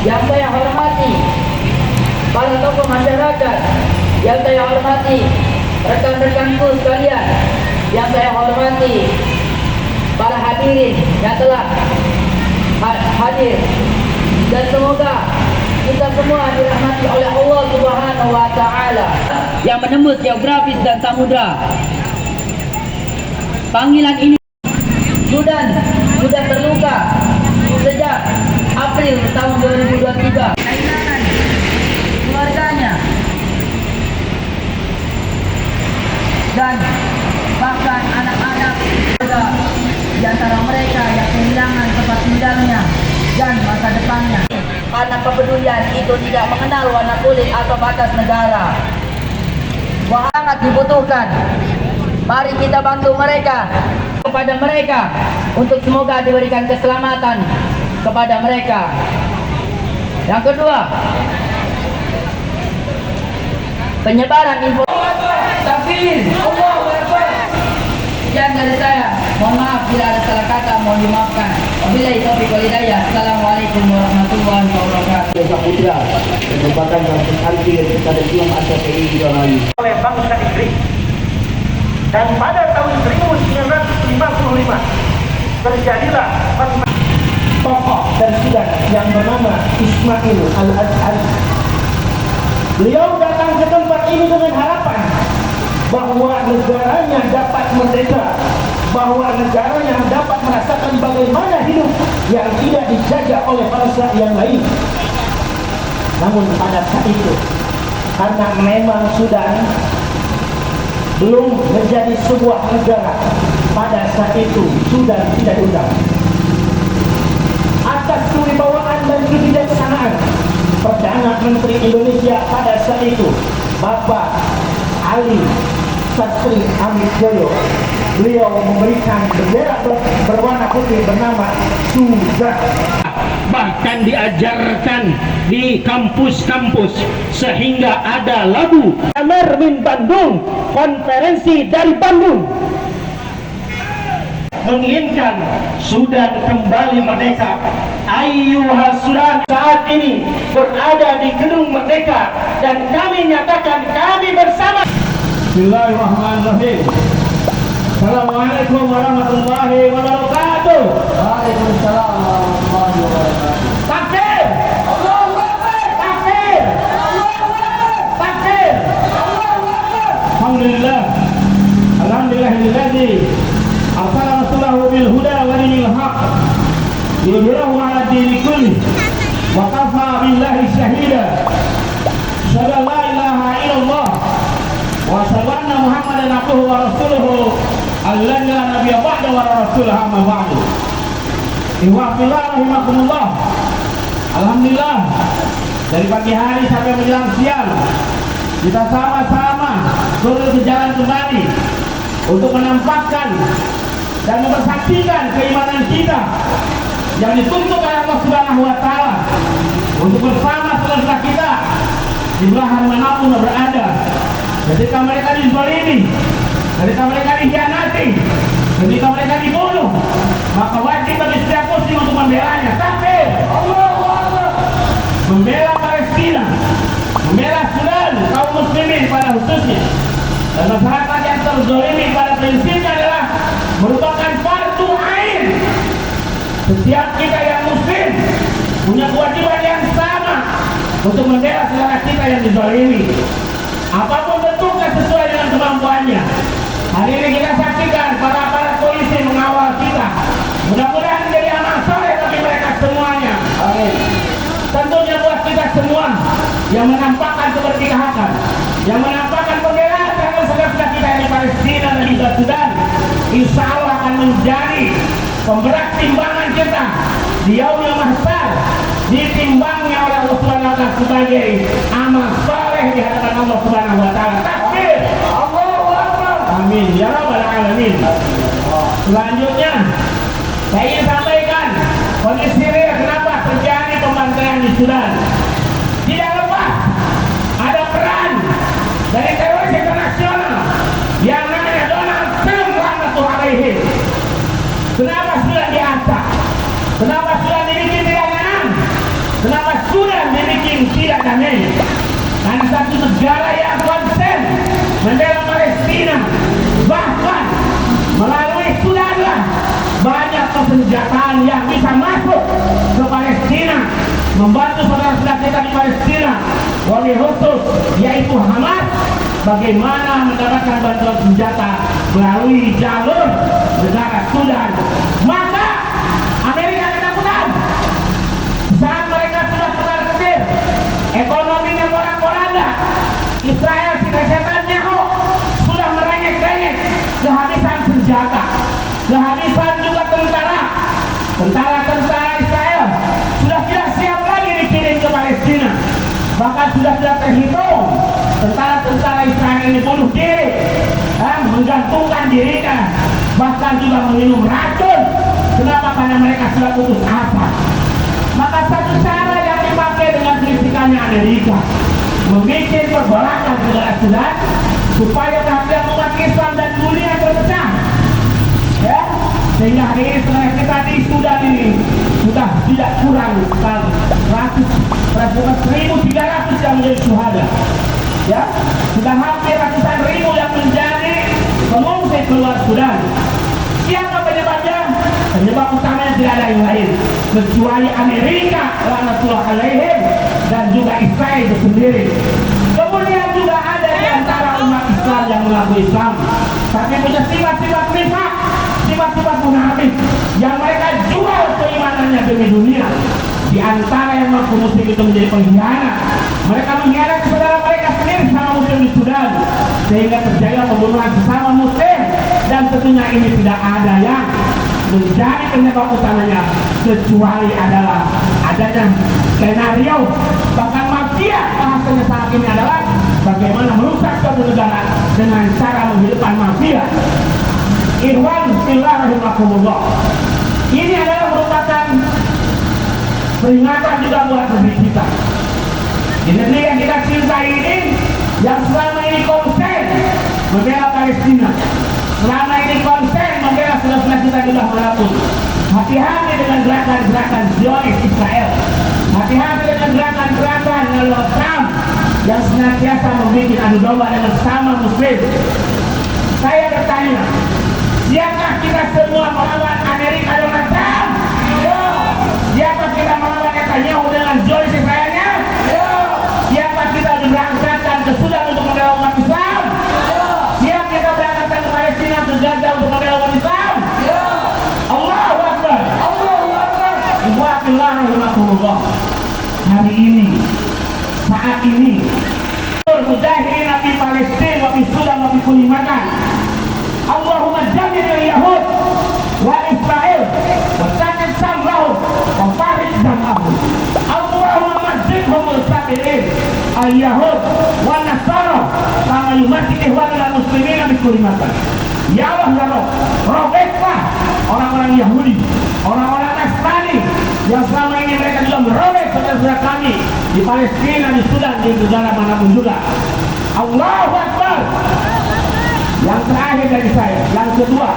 yang saya hormati para tokoh masyarakat, yang saya hormati rekan-rekanku sekalian, yang saya hormati para hadirin yang telah hadir, dan semoga kita semua dirahmati oleh Allah Subhanahu wa Ta'ala yang menembus geografis dan samudra. Panggilan ini sudah terluka sejak April tahun 2023. Kehilangan keluarganya dan bahkan anak-anak di antara mereka yang kehilangan tempat tinggalnya dan masa depannya. Karena kepedulian itu tidak mengenal warna kulit atau batas negara. Sangat dibutuhkan. Mari kita bantu mereka, kepada mereka, untuk semoga diberikan keselamatan kepada mereka. Yang kedua, penyebaran info. Takbir. Sekian dari saya. Mohon maaf bila ada salah kata, mohon dimaafkan. Wabillahi taufiq wal hidayah. Assalamualaikum warahmatullahi wabarakatuh. Samudra merupakan kampus anti yang kita berjuang atas juga lagi oleh bangsa Inggris. Dan pada tahun 1955 terjadilah tokoh dan Sudan yang bernama Ismail Al-Azhari. Beliau datang ke tempat ini dengan harapan bahwa negaranya dapat merdeka, bahwa negaranya dapat merasakan bagaimana hidup yang tidak dijajah oleh bangsa yang lain. Namun pada saat itu, karena memang Sudan belum menjadi sebuah negara, pada saat itu Sudan tidak diundang. Atas kewibawaan dan kebijaksanaan Perdana Menteri Indonesia pada saat itu, Bapak Ali Sastri Amir Joyo, beliau memberikan bendera berwarna putih bernama Sudan. Bahkan diajarkan di kampus-kampus sehingga ada lagu Amermin Bandung, konferensi dari Bandung, menginginkan Sudan kembali merdeka. Ayyuhal Sudan saat ini berada di gedung merdeka dan kami nyatakan kami bersama. Bismillahirrahmanirrahim. Assalamualaikum warahmatullahi wabarakatuh. Waalaikumsalam warahmatullahi wabarakatuh. Takbir! Allahu Akbar! Takbir! Allahu Akbar! Takbir! Allahu Akbar! Alhamdulillah. Alhamdulillahilladzi arsala rasulahu bil huda wa dinil haqq liyudhhirahu 'ala dini kulli wa kafa billahi shahida. Asyhadu an la ilaha illallah wa asyhadu anna Muhammadan abduhu wa rasuluhu alladzi la nabiyya ba'dahu wa rasuluhu amma ba'du. Ihwafillah rahimakumullah. Alhamdulillah, dari pagi hari sampai menjelang siang kita sama-sama turun ke jalan kembali untuk menampakkan dan mempersaksikan keimanan kita yang dituntut oleh Allah Subhanahu wa Ta'ala untuk bersama saudara kita di belahan manapun berada. Ketika mereka dizalimi, ketika mereka dikhianati, ketika mereka dibunuh, maka wajib bagi setiap muslim untuk membelanya. Takbir! Allahu Akbar! Membela Palestina, membela Sudan, kaum muslimin pada khususnya, dan masyarakat yang terzalimi pada prinsipnya adalah merupakan fardu ain. Setiap kita yang muslim punya kewajiban yang sama untuk membela saudara kita yang dizalimi, apapun bentuknya sesuai dengan kemampuannya. Hari ini kita saksikan para polisi mengawal kita. Mudah-mudahan menjadi amal soleh bagi mereka semuanya. Amin. Tentunya buat kita semua yang menampakkan keberpihakan, yang menampakkan pembelaan terhadap saudara kita di Palestina dan juga Sudan, insya Allah akan menjadi pemberat timbangan kita di yaumil mahsyar, ditimbangnya oleh Allah Subhanahu wa Ta'ala sebagai amal soleh di hadapan Allah Subhanahu wa Ta'ala. Takbir! Allahu Akbar! Amin ya rabbal alamin. Selanjutnya saya ingin sampaikan kondisi real kenapa terjadi pembantaian di Sudan. Tidak lepas ada peran dari teroris internasional yang namanya Donald Trump rahmatullahi. Kenapa Sudan diacak? Kenapa Sudan dibikin tidak tenang? Kenapa Sudan lain. Dan satu negara yang konsen membela Palestina, bahkan melalui Sudanlah banyak persenjataan yang bisa masuk ke Palestina, membantu saudara-saudara kita di Palestina, wabil khusus yaitu Hamas, bagaimana mendapatkan bantuan senjata melalui jalur negara Sudan. Maka Amerika ketakutan saat mereka sudah terkejut, ekonominya porak-poranda, Israel si setannya sudah merengek-rengek, kehabisan senjata, kehabisan juga tentara Israel sudah tidak siap lagi dikirim ke Palestina. Bahkan sudah tidak terhitung tentara Israel ini bunuh diri, menggantungkan dirinya, bahkan juga meminum racun. Kenapa? Karena mereka sudah putus asa. Maka satu cara yang dipakai dengan kritikannya Amerika, membuat perbalakan saudara-saudara supaya perhatian umat Islam dan dunia terpecah, ya, sehingga hari ini saudara kita di Sudan ini sudah tidak kurang 1.300 yang menjadi syuhada, ya, sudah hampir ratusan ribu yang menjadi pengungsi keluar Sudan. Siapa penyebabnya? Penyebab utamanya tidak ada yang lain kecuali Amerika laknatullah alaihim dan juga Israel itu sendiri. Kemudian juga ada di antara umat Islam yang mengaku Islam tapi punya sifat-sifat nifaq, sifat-sifat munafik yang mereka jual keimanannya demi dunia. Di antara yang mengaku muslim itu menjadi pengkhianat. Mereka mengkhianati saudara mereka sendiri sama muslim di Sudan, sehingga terjadi pembunuhan sesama muslim. Dan tentunya ini tidak ada yang menjadi penyebab utamanya kecuali adalah adanya skenario, bahkan mafia. Bahasanya saat ini adalah bagaimana merusak suatu negara dengan cara menghidupkan mafia. Ikhwan fillah rahimakumullah, ini adalah merupakan peringatan juga buat negeri kita. Di negeri yang kita cintai ini, yang selama ini konsen membela Palestina, selama ini konsen membela saudara-saudara kita di belah manapun. Hati-hati dengan gerakan-gerakan Zionis Israel. Hati-hati dengan gerakan-gerakan Donald Trump yang senantiasa membuat adu domba dengan sama muslim. Saya bertanya, siapkah kita semua melawan Amerika Donald Trump? Siapa kita melawan Netanyahu dengan Zionis Israelnya? Siapa kita diberangkatkan ke Sudan untuk membela umat Islam? Siap kita berangkatkan ke Palestina untuk Gaza untuk membela umat Islam? Allahu Akbar. Allahu Akbar. Alhamdulillah. Hari ini, saat ini, mujahidin di Palestina, di Sudan, di kulli makan. Allahumma jadid al-Yahud wa Israel wa sakit samrahum wa farid damahum. Allahumma masjidhum al-sabirin al-Yahud wa Nasara kama yumasik ihwanil muslimin bi kulli makan. Ya Allah, ya Allah, robeklah orang-orang Yahudi, orang-orang Nasrani yang selama ini mereka juga merobek saudara-saudara kami di Palestina, di Sudan, di negara manapun juga. Allahu Akbar. Yang terakhir dari saya, yang kedua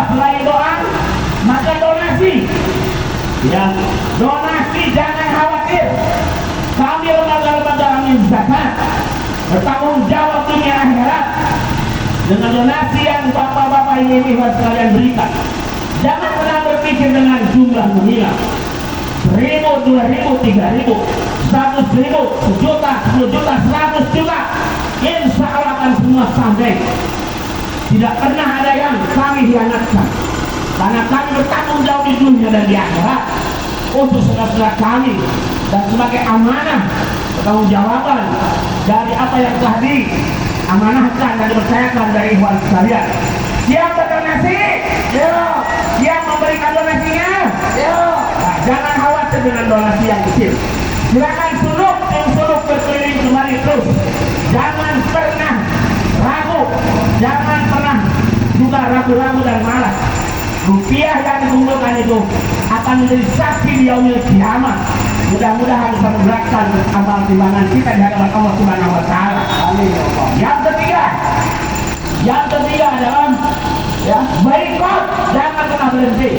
selain doa, maka donasi. Ya, donasi, jangan khawatir. Kami lembaga-lembaga amin zakat bertanggung jawab dunia akhirat dengan donasi yang bapak-bapak ini sekalian berikan. Jangan pernah berpikir dengan jumlah nominal 1.000, 2.000, 3.000, 100.000, 1 juta, 10 juta, 100 juta. Insya Allah akan semua sampai. Tidak pernah ada yang kami hianatkan, karena kami bertanggung jawab di dunia dan di akhirat untuk saudara-saudara kami, dan sebagai amanah bertanggung jawaban dari apa yang telah diamanahkan dan dipercayakan dari ikhwan sekalian. Siap berdonasi? Ya. Siap memberikan donasinya? Ya. Nah, jangan khawatir dengan donasi yang kecil. Silakan suluk berkeliling kembali terus. Jangan pernah ragu, jangan pernah juga ragu-ragu dan malas. Rupiah yang dikumpulkan itu akan menjadi saksi di yaumil kiamat. Mudah-mudahan bisa menggerakkan amal timbangan kita di hadapan Allah Subhanahu wa taala. Amin ya Allah. Yang ketiga adalah ya, boikot, jangan pernah berhenti.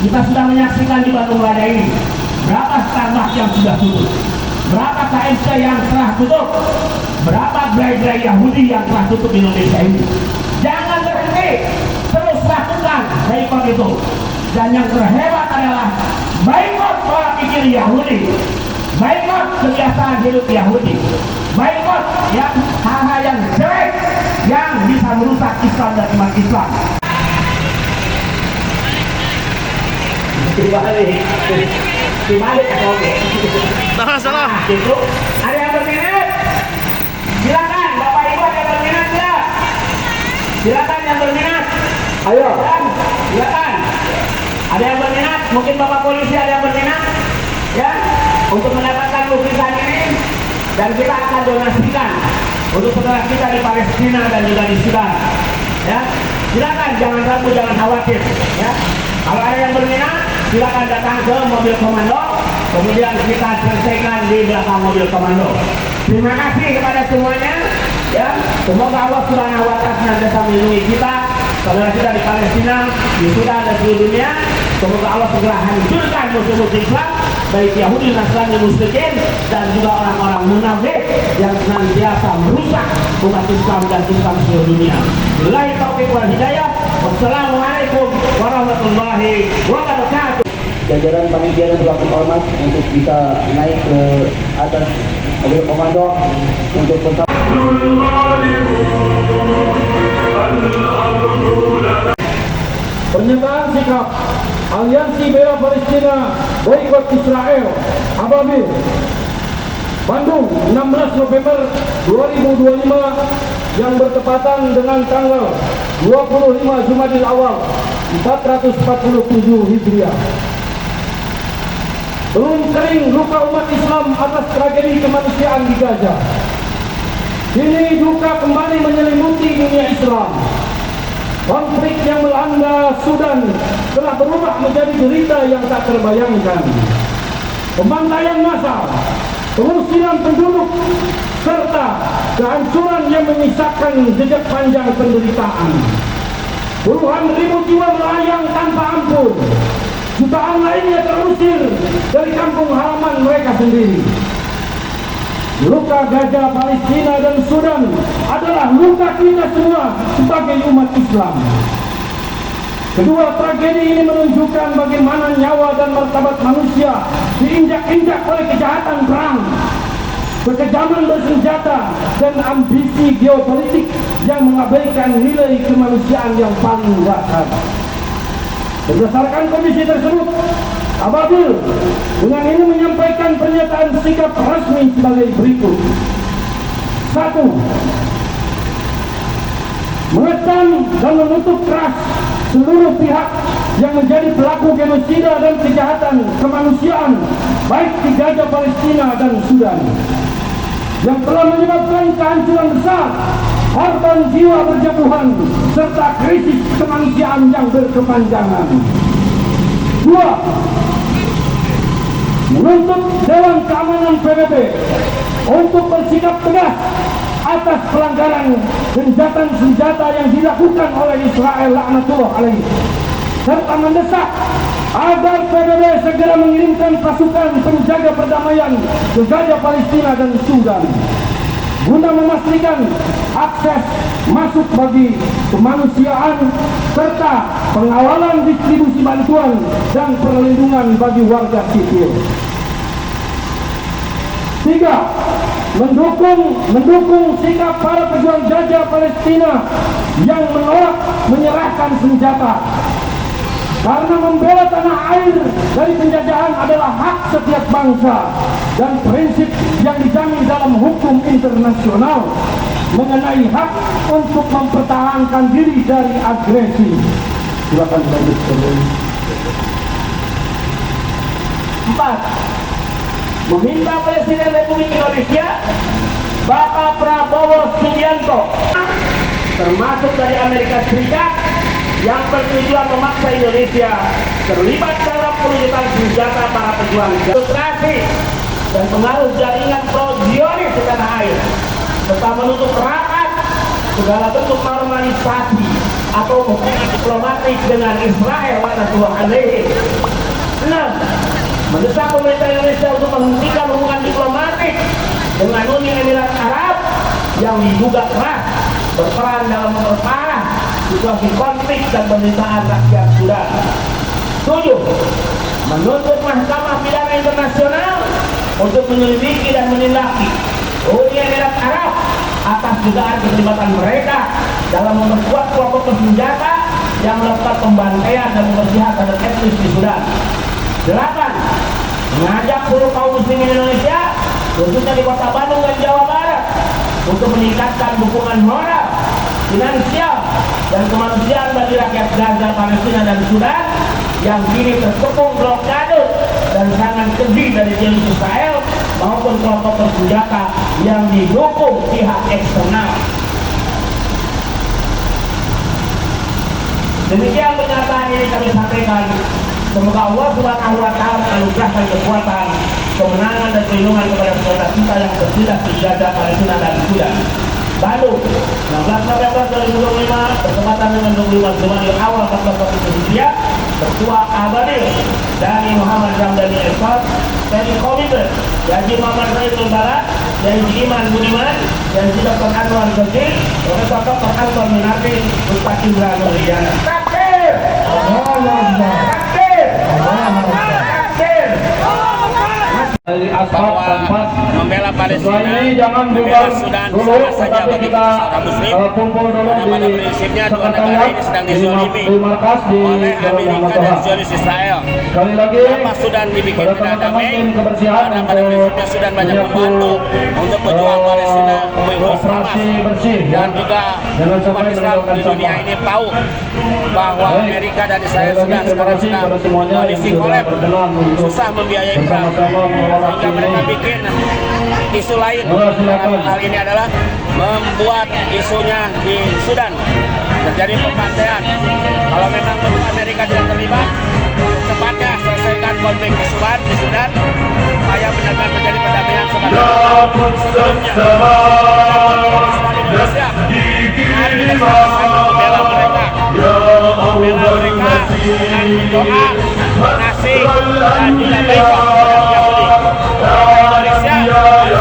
Kita sudah menyaksikan di Bandung Raya ini berapa Starbucks yang sudah tutup, berapa KMC yang telah tutup, berapa gerai-gerai Yahudi yang telah tutup di Indonesia ini. Jangan berhenti, terus lakukan boikot itu. Dan yang terhebat adalah boikot pola pikir Yahudi, boikot kebiasaan hidup Yahudi, boikot yang hal-hal yang jelek yang bisa merusak Islam dan umat Islam. Dibalik atau oke? Salah. Gitu. Ada yang berminat? Silakan, Bapak Ibu ada yang berminat ya? Silakan yang berminat. Ayo. Silakan. Ada yang berminat? Mungkin Bapak Polisi ada yang berminat? Ya, untuk mendapatkan lukisan ini dan kita akan donasikan untuk saudara kita di Palestina dan juga di Sudan. Ya, silakan, jangan ragu, jangan khawatir. Ya, kalau ada yang berminat, silakan datang ke mobil komando, kemudian kita selesaikan di belakang mobil komando. Terima kasih kepada semuanya. Ya, semoga Allah Subhanahu wa Ta'ala senantiasa melindungi kita, saudara kita di Palestina, di Sudan dan seluruh dunia. Semoga Allah segera hancurkan musuh-musuh Islam, baik Yahudi, Nasrani, Musyrikin, dan juga orang-orang munafik yang senantiasa merusak umat Islam dan Islam seluruh dunia. Billahi taufiq wal hidayah. Wassalamualaikum warahmatullahi wabarakatuh. Jajaran panitia dan pelaku ormas untuk bisa naik ke atas mobil komando untuk bersama. Pernyataan sikap Aliansi Bela Palestina boikot Israel Ababil, Bandung, 16 November 2025 yang bertepatan dengan tanggal 25 Jumadil Awal 447 Hijriah. Belum kering luka umat Islam atas tragedi kemanusiaan di Gaza. Kini duka kembali menyelimuti dunia Islam. Konflik yang melanda Sudan telah berubah menjadi derita yang tak terbayangkan. Pembantaian massal, pengusiran penduduk, serta kehancuran yang menyisakan jejak panjang penderitaan. Puluhan ribu jiwa melayang tanpa ampun. Jutaan lainnya terusir dari kampung halaman mereka sendiri. Luka Gaza, Palestina, dan Sudan adalah luka kita semua sebagai umat Islam. Kedua tragedi ini menunjukkan bagaimana nyawa dan martabat manusia diinjak-injak oleh kejahatan perang, kekejaman bersenjata, dan ambisi geopolitik yang mengabaikan nilai kemanusiaan yang paling dasar. Berdasarkan kondisi tersebut, Ababil dengan ini menyampaikan pernyataan sikap resmi sebagai berikut. 1. Mengecam dan mengutuk keras seluruh pihak yang menjadi pelaku genosida dan kejahatan kemanusiaan baik di Gaza, Palestina, dan Sudan, yang telah menyebabkan kehancuran besar, korban jiwa berjatuhan, serta krisis kemanusiaan yang berkepanjangan. 2. Menuntut Dewan Keamanan PBB untuk bersikap tegas atas pelanggaran gencatan senjata yang dilakukan oleh Israel laknatullah alaih, serta mendesak agar PBB segera mengirimkan pasukan penjaga perdamaian ke Gaza, Palestina, dan Sudan guna memastikan akses masuk bagi kemanusiaan serta pengawalan distribusi bantuan dan perlindungan bagi warga sipil. 3. Mendukung sikap para pejuang Gaza, Palestina yang menolak menyerahkan senjata, karena membela tanah air dari penjajahan adalah hak setiap bangsa dan prinsip yang dijamin dalam hukum internasional mengenai hak untuk mempertahankan diri dari agresi. Silakan lanjutkan. 4. Meminta Presiden Republik Indonesia Bapak Prabowo Subianto, termasuk dari Amerika Serikat, yang bertujuan memaksa Indonesia terlibat dalam perebutan senjata para pejuang demokrasi dan pengaruh jaringan pro-Zionis di tanah air, serta menutup rapat segala bentuk normalisasi atau hubungan diplomatik dengan Israel laknatullah alaihi. 6. Mendesak pemerintah Indonesia untuk menghentikan hubungan diplomatik dengan Uni Emirat Arab yang diduga keras berperan dalam memperparah situasi konflik dan penderitaan rakyat Sudan. 7. Menuntut Mahkamah Pidana Internasional untuk menyelidiki dan menindaki Uni Emirat Arab atas dugaan keterlibatan mereka dalam memperkuat kelompok bersenjata yang melakukan pembantaian dan pembersihan terhadap etnis di Sudan. 8. Mengajak seluruh kaum muslimin Indonesia, khususnya di Kota Bandung dan Jawa Barat, untuk meningkatkan dukungan moral, finansial, dan kemanusiaan bagi rakyat Gaza, Palestina, dan Sudan yang kini terkepung blokade dan sangat keji dari jenis Israel maupun kelompok bersenjata yang didukung pihak eksternal. Demikian pernyataan ini kami sampaikan. Semoga Allah Subhanahu wa Ta'ala menganugerahkan kekuatan, kemenangan dan perlindungan kepada saudara kita yang tersilas di Gaza, Palestina, dan Sudan. Bandung, 16 November 2025, bertepatan dengan 25 Jumadil Awal 1441 Hijriah, Ketua Abadil dari Muhammad Ramdhani Eskot, dari Komitmen, Haji Muhammad Zaidul Barat, dari Iman Budiman, dan Dr. Anwar Ghazir, Profesor Dr. Anwar Minardi, Ustaz Indra Nurjana. Takbir! Takbir! Takbir! Dari asfalt tanpa membela Palestina, ini jangan membela bubar Sudan dulu, sama saja tetapi bagi kita seorang muslim. kumpul dulu Karena pada di prinsipnya dua negara sekretariat ini sedang dizolimi di markas di oleh Jalan Amerika dan Mustafa. Zionis Israel. Sekali lagi Kenapa Sudan dibikin pada tidak teman-teman damai? tim kebersihan Karena pada prinsipnya Sudan banyak membantu untuk pejuang Palestina mengurus Hamas. operasi bersih Dan juga jangan umat sampai Islam meninggalkan di dunia sampah. ini tahu bahwa Baik. Amerika dan Israel Sekali lagi sedang terima sekarang kasih sedang kepada semuanya yang koalisi sudah kolab, berkenan untuk susah membiayai perang, bersama-sama mengelola sehingga mereka ini. bikin isu lain. Silakan. Hal ini adalah membuat isunya di Sudan terjadi pembantaian. Kalau memang betul Amerika tidak terlibat, cepatnya selesaikan konflik di Sudan supaya benar-benar terjadi perdamaian sebelumnya. Indonesia, mari kita sama-sama membela mereka, dengan doa, ngasih, dan juga baiklah kepada Yahudi. Indonesia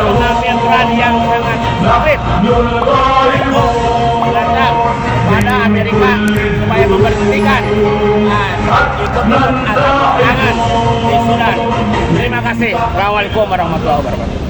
mengambil peran yang sangat sulit menghadap pada Amerika supaya memberhentikan ikut atau peperangan di Sudan. Terima kasih. Assalamualaikum warahmatullahi wabarakatuh.